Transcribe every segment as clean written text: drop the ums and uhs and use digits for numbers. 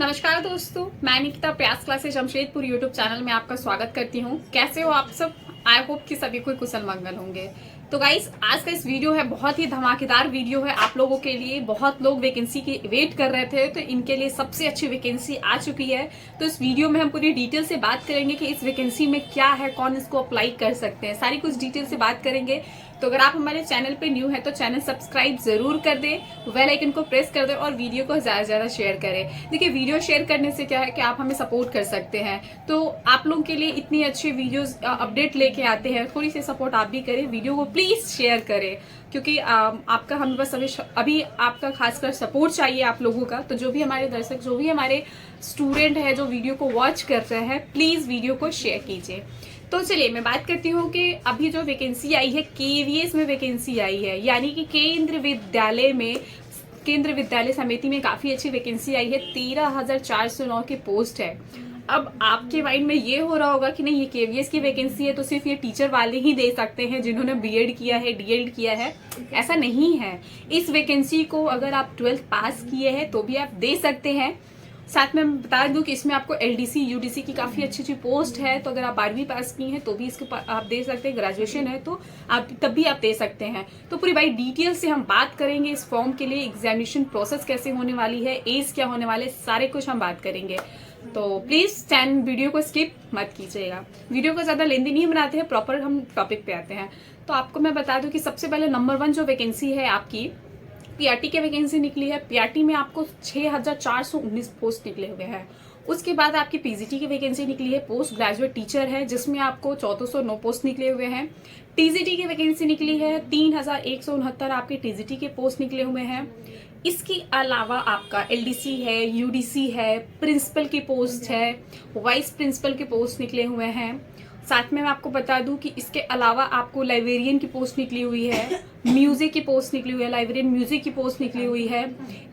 नमस्कार दोस्तों, मैं निकिता प्रयास क्लासेस जमशेदपुर यूट्यूब चैनल में आपका स्वागत करती हूँ। कैसे हो आप सब? आई होप कि सभी कोई कुशल मंगल होंगे। तो गाइस, आज का इस वीडियो है बहुत ही धमाकेदार वीडियो है आप लोगों के लिए। बहुत लोग वैकेंसी की वेट कर रहे थे, तो इनके लिए सबसे अच्छी वैकेंसी आ चुकी है। तो इस वीडियो में हम पूरी डिटेल से बात करेंगे कि इस वैकेंसी में क्या है, कौन इसको अप्लाई कर सकते हैं, सारी कुछ डिटेल से बात करेंगे। तो अगर आप हमारे चैनल पे न्यू है तो चैनल सब्सक्राइब जरूर कर दें, बेल आइकन को प्रेस कर दें और वीडियो को ज्यादा से ज्यादा शेयर करें। देखिए, वीडियो शेयर करने से क्या है कि आप हमें सपोर्ट कर सकते हैं। तो आप लोगों के लिए इतनी अच्छी वीडियोस अपडेट लेके आते हैं, थोड़ी सी सपोर्ट आप भी करें, वीडियो को प्लीज शेयर करें, क्योंकि आपका हमें बस अभी आपका खासकर सपोर्ट चाहिए आप लोगों का। तो जो भी हमारे दर्शक, जो भी हमारे स्टूडेंट है जो वीडियो को वॉच कर रहे हैं, प्लीज वीडियो को शेयर कीजिए। तो चलिए मैं बात करती हूँ कि अभी जो वैकेंसी आई है, केवीएस में वैकेंसी आई है, यानी कि केंद्र विद्यालय समिति में काफी अच्छी वैकेंसी आई है। 13,409 की पोस्ट है। अब आपके माइंड में ये हो रहा होगा कि नहीं, ये केवीएस की वैकेंसी है तो सिर्फ ये टीचर वाले ही दे सकते हैं जिन्होंने बीएड किया है, डीएड किया है। ऐसा नहीं है। इस वैकेंसी को अगर आप 12th पास किए हैं तो भी आप दे सकते हैं। साथ में बता दूं कि इसमें आपको एलडीसी यूडीसी की काफी अच्छी अच्छी पोस्ट है। तो अगर आप 12वीं पास की हैं तो भी इसको आप दे सकते हैं, ग्रेजुएशन है तो आप तब भी आप दे सकते हैं। तो पूरी भाई डिटेल से हम बात करेंगे इस फॉर्म के लिए, एग्जामिनेशन प्रोसेस कैसे होने वाली है, एज क्या होने वाले, सारे कुछ हम बात करेंगे। तो प्लीज वीडियो को स्किप मत कीजिएगा। वीडियो को ज्यादा लेंदी नहीं बनाते हैं, प्रॉपर हम टॉपिक पे आते हैं। तो आपको मैं बता दूं कि सबसे पहले नंबर 1 जो वैकेंसी है आपकी पीआरटी की वैकेंसी निकली है। पीआरटी में आपको 6,419 पोस्ट निकले हुए हैं। उसके बाद आपकी पीजीटी की वैकेंसी निकली है, पोस्ट ग्रेजुएट टीचर है, जिसमें आपको 1409 पोस्ट निकले हुए हैं। टीजीटी की वैकेंसी निकली है, 3,169 आपके टीजीटी के पोस्ट निकले हुए हैं। इसके अलावा आपका एलडीसी है, यूडीसी है, प्रिंसिपल की पोस्ट है, वाइस प्रिंसिपल के पोस्ट निकले हुए हैं। साथ में मैं आपको बता दूं कि इसके अलावा आपको लाइब्रेरियन की पोस्ट निकली हुई है, म्यूजिक की पोस्ट निकली हुई है, लाइब्रेरियन म्यूजिक की पोस्ट निकली हुई है,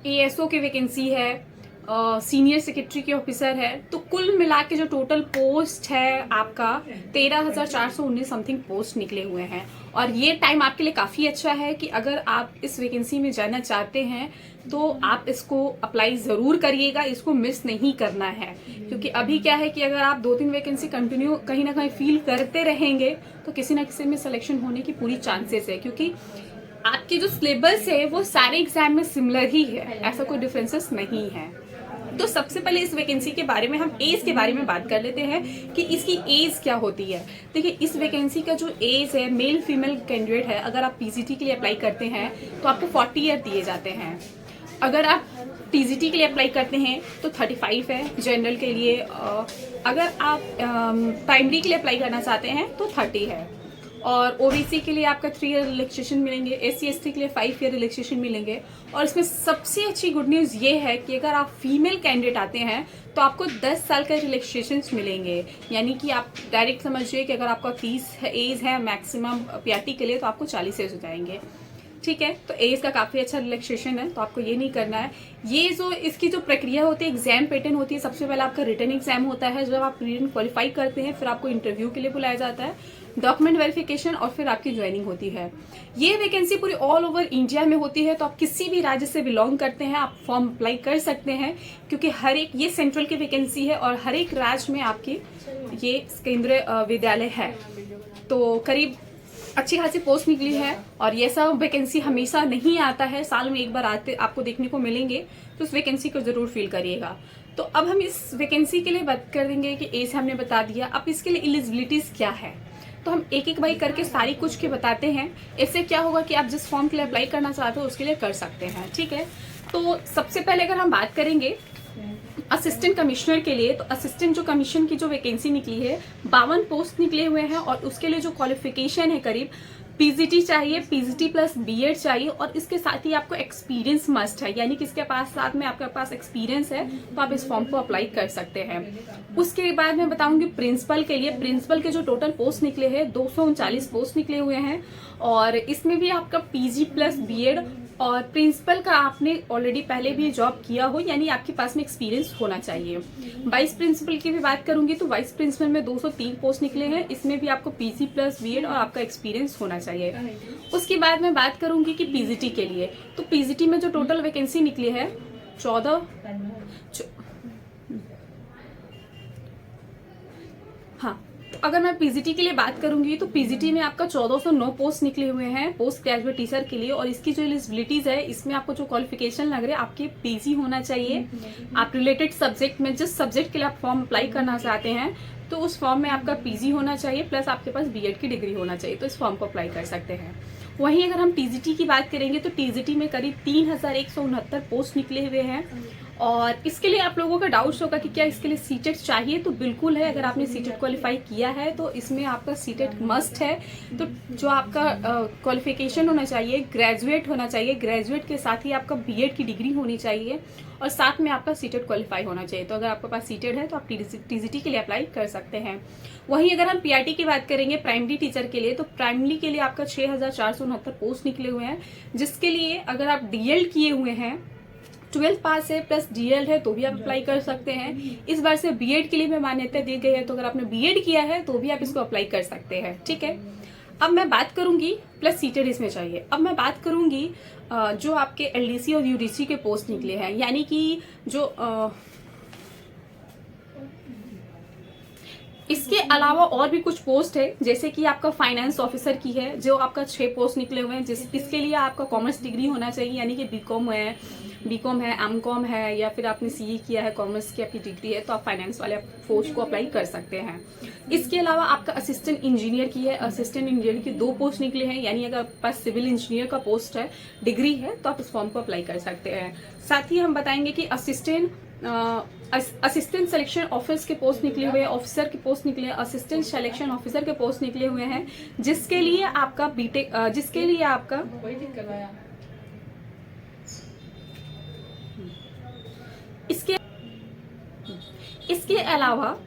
एएसओ की वैकेंसी है, सीनियर सेक्रेटरी के ऑफिसर है। तो कुल मिला के जो टोटल पोस्ट है आपका 13,419 समथिंग पोस्ट निकले हुए हैं। और ये टाइम आपके लिए काफी अच्छा है कि अगर आप इस वैकेंसी में जाना चाहते हैं तो आप इसको अप्लाई जरूर करिएगा, इसको मिस नहीं करना है। क्योंकि अभी क्या है कि अगर आप 2-3 वैकेंसी कंटिन्यू कहीं ना कहीं फील करते रहेंगे तो किसी ना किसी में सिलेक्शन होने की पूरी चांसेस है, क्योंकि आपके जो सिलेबस है वो सारे एग्जाम में सिमिलर ही है, ऐसा कोई डिफरेंसेस नहीं है। तो सबसे पहले इस वैकेंसी के बारे में हम एज के बारे में बात कर लेते हैं कि इसकी एज क्या होती है। देखिए, इस वैकेंसी का जो एज है, मेल फीमेल कैंडिडेट है, अगर आप पीजीटी के लिए अप्लाई करते हैं तो आपको 40 ईयर दिए जाते हैं। अगर आप टीजीटी के लिए अप्लाई करते हैं तो 35 है जनरल के लिए। अगर आप प्राइमरी के लिए अप्लाई करना चाहते हैं तो 30 है। और ओबीसी के लिए आपका 3 ईयर रिलैक्सेशन मिलेंगे, एससी एसटी के लिए 5 ईयर रिलैक्सेशन मिलेंगे। और इसमें सबसे अच्छी गुड न्यूज ये है कि अगर आप फीमेल कैंडिडेट आते हैं तो आपको 10 साल का रिलैक्सेशन मिलेंगे। यानी कि आप डायरेक्ट समझिए कि अगर आपका 30 एज है मैक्सिमम पीआरटी के लिए तो आपको 40 एज हो जाएंगे। ठीक है, तो एज का काफी अच्छा रिलैक्सेशन है, तो आपको ये नहीं करना है। ये जो इसकी जो प्रक्रिया होती है, एग्जाम पैटर्न होती है, सबसे पहले आपका रिटन एग्जाम होता है। जब आप रिटन क्वालिफाई करते हैं फिर आपको इंटरव्यू के लिए बुलाया जाता है, डॉक्यूमेंट वेरिफिकेशन और फिर आपकी ज्वाइनिंग होती है। ये वैकेंसी पूरी ऑल ओवर इंडिया में होती है, तो आप किसी भी राज्य से बिलोंग करते हैं आप फॉर्म अप्लाई कर सकते हैं, क्योंकि हर एक ये सेंट्रल की वैकेंसी है और हर एक राज्य में आपकी ये केंद्रीय विद्यालय है। तो करीब अच्छी खासी पोस्ट निकली है। और ये सब वैकेंसी हमेशा नहीं आता है, साल में एक बार आते आपको देखने को मिलेंगे, तो उस वैकेंसी को जरूर फिल करिएगा। तो अब हम इस वैकेंसी के लिए बात कर देंगे कि एज हमने बता दिया, अब इसके लिए एलिजिबिलिटीज क्या है। तो हम एक एक बाई करके सारी कुछ के बताते हैं। इससे क्या होगा कि आप जिस फॉर्म के लिए अप्लाई करना चाहते हो उसके लिए कर सकते हैं। ठीक है, तो सबसे पहले अगर हम बात करेंगे असिस्टेंट कमिश्नर के लिए, तो असिस्टेंट जो कमीशन की जो वैकेंसी निकली है 52 पोस्ट निकले हुए हैं। और उसके लिए जो क्वालिफिकेशन है, करीब पीजीटी चाहिए, पीजीटी प्लस बीएड चाहिए, और इसके साथ ही आपको एक्सपीरियंस मस्ट है, यानी कि इसके पास साथ में आपके पास एक्सपीरियंस है तो आप इस फॉर्म को अप्लाई कर सकते हैं। उसके बाद मैं बताऊंगी प्रिंसिपल के लिए। प्रिंसिपल के जो टोटल पोस्ट निकले हैं 239 पोस्ट निकले हुए हैं, और इसमें भी आपका पीजी प्लस बीएड और प्रिंसिपल का आपने ऑलरेडी पहले भी जॉब किया हो, यानी आपके पास में एक्सपीरियंस होना चाहिए। वाइस प्रिंसिपल की भी बात करूंगी तो वाइस प्रिंसिपल में 203 पोस्ट निकले हैं, इसमें भी आपको पीजी प्लस बीएड और आपका एक्सपीरियंस होना चाहिए। उसके बाद मैं बात करूंगी कि पीजीटी के लिए, तो पीजीटी में जो टोटल वैकेंसी निकली है 14 हाँ, तो अगर मैं पीजीटी के लिए बात करूंगी तो पीजीटी में आपका 1409 पोस्ट निकले हुए हैं पोस्ट ग्रेजुएट टीचर के लिए, और इसकी जो एलिजिबिलिटीज है इसमें आपको जो क्वालिफिकेशन लग रहा है आपके पीजी होना चाहिए। आप रिलेटेड सब्जेक्ट में जिस सब्जेक्ट के लिए आप फॉर्म अप्लाई करना चाहते हैं तो उस फॉर्म में आपका पीजी होना चाहिए, प्लस आपके पास बीएड की डिग्री होना चाहिए, तो इस फॉर्म को अप्लाई कर सकते हैं। वहीं अगर हम टीजीटी की बात करेंगे तो टीजीटी में करीब 3169 पोस्ट निकले हुए हैं, और इसके लिए आप लोगों का डाउट होगा कि क्या इसके लिए सीटेट चाहिए, तो बिल्कुल है। अगर आपने सीटेट क्वालिफाई किया है तो इसमें आपका सीटेट मस्ट है। तो जो आपका क्वालिफिकेशन होना चाहिए ग्रेजुएट होना चाहिए, ग्रेजुएट के साथ ही आपका बीएड की डिग्री होनी चाहिए, और साथ में आपका सीटेट क्वालिफाई होना चाहिए। तो अगर आपके पास सीटेट है तो आप टीजीटी के लिए अप्लाई कर सकते हैं। वहीं अगर हम पीआरटी की बात करेंगे प्राइमरी टीचर के लिए, तो प्राइमरी के लिए आपका 6469 पोस्ट निकले हुए हैं, जिसके लिए अगर आप डीएलएड किए हुए हैं, 12th पास है प्लस डीएलएड है तो भी आप अप्लाई कर सकते हैं। इस बार से बीएड के लिए भी मान्यता दी गई है, तो अगर आपने बीएड किया है तो भी आप इसको अप्लाई कर सकते हैं, ठीक है। अब मैं बात करूंगी प्लस सीटेड इसमें चाहिए। अब मैं बात करूंगी जो आपके एलडीसी और यूडीसी के पोस्ट निकले हैं, यानी कि जो इसके अलावा और भी कुछ पोस्ट है, जैसे कि आपका फाइनेंस ऑफिसर की है जो आपका 6 पोस्ट निकले हुए हैं, इसके लिए आपका कॉमर्स डिग्री होना चाहिए, यानी कि बीकॉम है, एमकॉम है, या फिर आपने सीए किया है, कॉमर्स की आपकी डिग्री है, तो आप फाइनेंस वाले पोस्ट को अप्लाई कर सकते हैं। इसके अलावा आपका असिस्टेंट इंजीनियर की है, असिस्टेंट इंजीनियर की 2 पोस्ट निकले हैं, यानी अगर आपके पास सिविल इंजीनियर का पोस्ट है, डिग्री है, तो आप इस फॉर्म को अप्लाई कर सकते हैं। साथ ही हम बताएंगे कि असिस्टेंट सिलेक्शन ऑफिस के पोस्ट निकले हुए हैं, ऑफिसर के पोस्ट निकले हैं, असिस्टेंट सिलेक्शन ऑफिसर के पोस्ट निकले हुए हैं, जिसके लिए आपका बीटेक इसके अलावा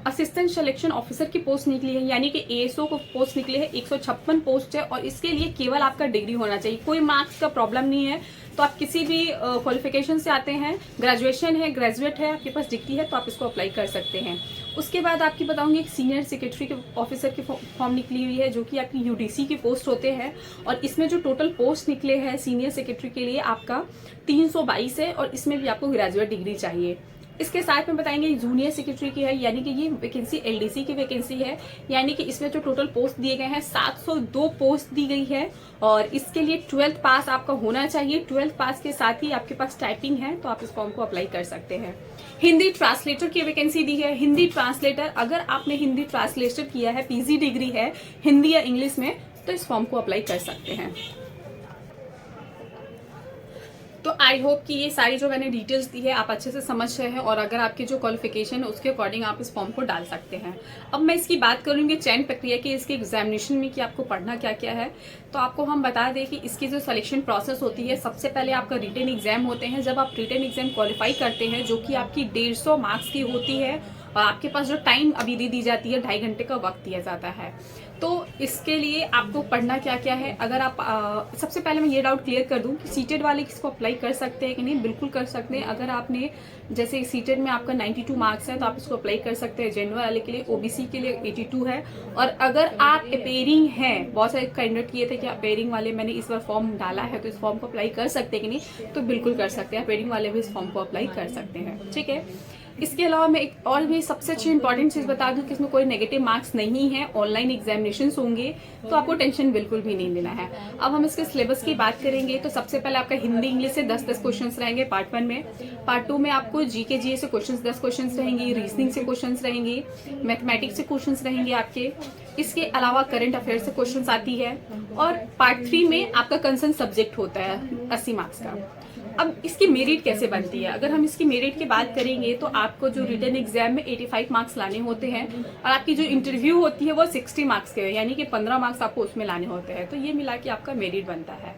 असिस्टेंट सिलेक्शन ऑफिसर की पोस्ट निकली है, यानी कि एएसओ को पोस्ट निकले हैं, 156 पोस्ट है, और इसके लिए केवल आपका डिग्री होना चाहिए, कोई मार्क्स का प्रॉब्लम नहीं है। तो आप किसी भी क्वालिफिकेशन से आते हैं, ग्रेजुएशन है, ग्रेजुएट है, आपके पास डिग्री है, तो आप इसको अप्लाई कर सकते हैं। उसके बाद आपकी बताऊंगी एक सीनियर सेक्रेटरी के ऑफिसर की फॉर्म निकली हुई है, जो कि आपकी यूडीसी के पोस्ट होते हैं, और इसमें जो टोटल पोस्ट निकले हैं सीनियर सेक्रेटरी के लिए आपका 322 है, और इसमें भी आपको ग्रेजुएट डिग्री चाहिए। इसके साथ में बताएंगे जूनियर सेक्रेटरी की है, यानी कि ये वैकेंसी एलडीसी की वैकेंसी है, यानी कि इसमें जो टोटल पोस्ट दिए गए हैं 702 पोस्ट दी गई है, और इसके लिए 12th पास आपका होना चाहिए। 12th पास के साथ ही आपके पास टाइपिंग है, तो आप इस फॉर्म को अप्लाई कर सकते हैं। हिंदी ट्रांसलेटर की वैकेंसी दी है, हिंदी ट्रांसलेटर, अगर आपने हिंदी ट्रांसलेटर किया है, पीजी डिग्री है हिंदी या इंग्लिश में, तो इस फॉर्म को अप्लाई कर सकते हैं। तो आई होप कि ये सारी जो मैंने डिटेल्स दी है आप अच्छे से समझ रहे हैं, और अगर आपकी जो क्वालिफिकेशन है उसके अकॉर्डिंग आप इस फॉर्म को डाल सकते हैं। अब मैं इसकी बात करूंगी चयन प्रक्रिया की, इसके एग्जामिनेशन में कि आपको पढ़ना क्या क्या है। तो आपको हम बता दें कि इसकी जो सिलेक्शन प्रोसेस होती है, सबसे पहले आपका रिटन एग्जाम होते हैं। जब आप रिटन एग्जाम क्वालिफाई करते हैं, जो कि आपकी 150 मार्क्स की होती है, और आपके पास जो टाइम अभी दी जाती है 2.5 घंटे का वक्त दिया जाता है। तो इसके लिए आपको पढ़ना क्या क्या है, अगर आप सबसे पहले मैं ये डाउट क्लियर कर दूं कि सीटेड वाले इसको अप्लाई कर सकते हैं कि नहीं, बिल्कुल कर सकते हैं। अगर आपने जैसे सीटेड में आपका 92 मार्क्स है तो आप इसको अप्लाई कर सकते हैं। जनरल वाले के लिए, ओबीसी के लिए 82 है। और अगर आप अपेयरिंग हैं, बहुत सारे कैंडिडेट किए थे कि अपेयरिंग वाले मैंने इस बार फॉर्म डाला है तो इस फॉर्म को अप्लाई कर सकते हैं कि नहीं, तो बिल्कुल कर सकते हैं, अपेयरिंग वाले भी इस फॉर्म को अप्लाई कर सकते हैं, ठीक है। इसके अलावा मैं एक और भी सबसे अच्छी इंपॉर्टेंट चीज बता दूं कि इसमें कोई नेगेटिव मार्क्स नहीं है, ऑनलाइन एग्जामिनेशन होंगे, तो आपको टेंशन बिल्कुल भी नहीं लेना है। अब हम इसके सिलेबस की बात करेंगे तो सबसे पहले आपका हिंदी इंग्लिश से 10-10 क्वेश्चन रहेंगे पार्ट 1 में। पार्ट 2 में आपको जीके जीए से क्वेश्चन 10 क्वेश्चन रहेंगे, रीजनिंग से क्वेश्चन रहेंगे, मैथमेटिक्स से क्वेश्चन रहेंगे आपके। इसके अलावा करंट अफेयर से क्वेश्चन आती है, और पार्ट 3 में आपका कंसर्न सब्जेक्ट होता है 80 मार्क्स का। अब इसकी मेरिट कैसे बनती है, अगर हम इसकी मेरिट की बात करेंगे तो आपको जो रिटन एग्जाम में 85 मार्क्स लाने होते हैं, और आपकी जो इंटरव्यू होती है वो 60 मार्क्स के है, यानी कि 15 मार्क्स आपको उसमें लाने होते हैं। तो ये मिला के आपका मेरिट बनता है।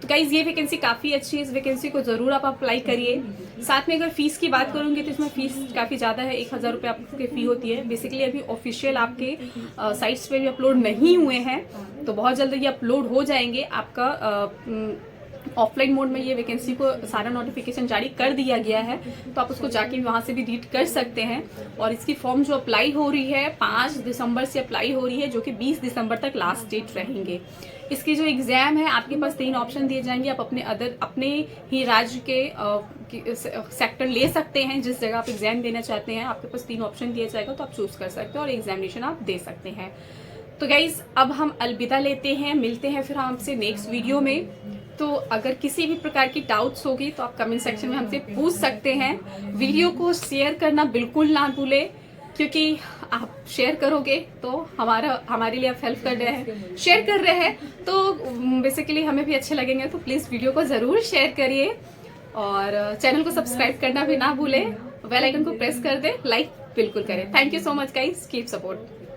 तो गाइज ये वैकेंसी काफी अच्छी है, इस वैकेंसी को जरूर आप अप्लाई करिए। साथ में अगर फीस की बात करूंगी तो इसमें फीस काफी ज्यादा है, 1000 रुपये आपकी फी होती है। बेसिकली अभी ऑफिशियल आपके साइट्स पे भी अपलोड नहीं हुए हैं, तो बहुत जल्द ये अपलोड हो जाएंगे। आपका ऑफलाइन मोड में ये वैकेंसी को सारा नोटिफिकेशन जारी कर दिया गया है, तो आप उसको जाके वहां से भी रीड कर सकते हैं। और इसकी फॉर्म जो अप्लाई हो रही है 5 दिसंबर से अप्लाई हो रही है, जो कि 20 दिसंबर तक लास्ट डेट रहेंगे। इसकी जो एग्जाम है आपके पास 3 ऑप्शन दिए जाएंगे, आप अपने ही राज्य के सेक्टर ले सकते हैं, जिस जगह आप एग्जाम देना चाहते हैं आपके पास 3 ऑप्शन दिया जाएगा, तो आप चूज कर सकते हैं और एग्जामिनेशन आप दे सकते हैं। तो गाइज अब हम अलविदा लेते हैं, मिलते हैं फिर आपसे नेक्स्ट वीडियो में। तो अगर किसी भी प्रकार की डाउट्स होगी तो आप कमेंट सेक्शन में हमसे पूछ सकते हैं। वीडियो को शेयर करना बिल्कुल ना भूलें, क्योंकि आप शेयर करोगे तो हमारे लिए आप हेल्प कर रहे हैं, शेयर कर रहे हैं तो बेसिकली हमें भी अच्छे लगेंगे। तो प्लीज़ वीडियो को ज़रूर शेयर करिए और चैनल को सब्सक्राइब करना भी ना भूलें, बेल आइकन को प्रेस कर दें, लाइक बिल्कुल करें। Thank you so much guys, keep support.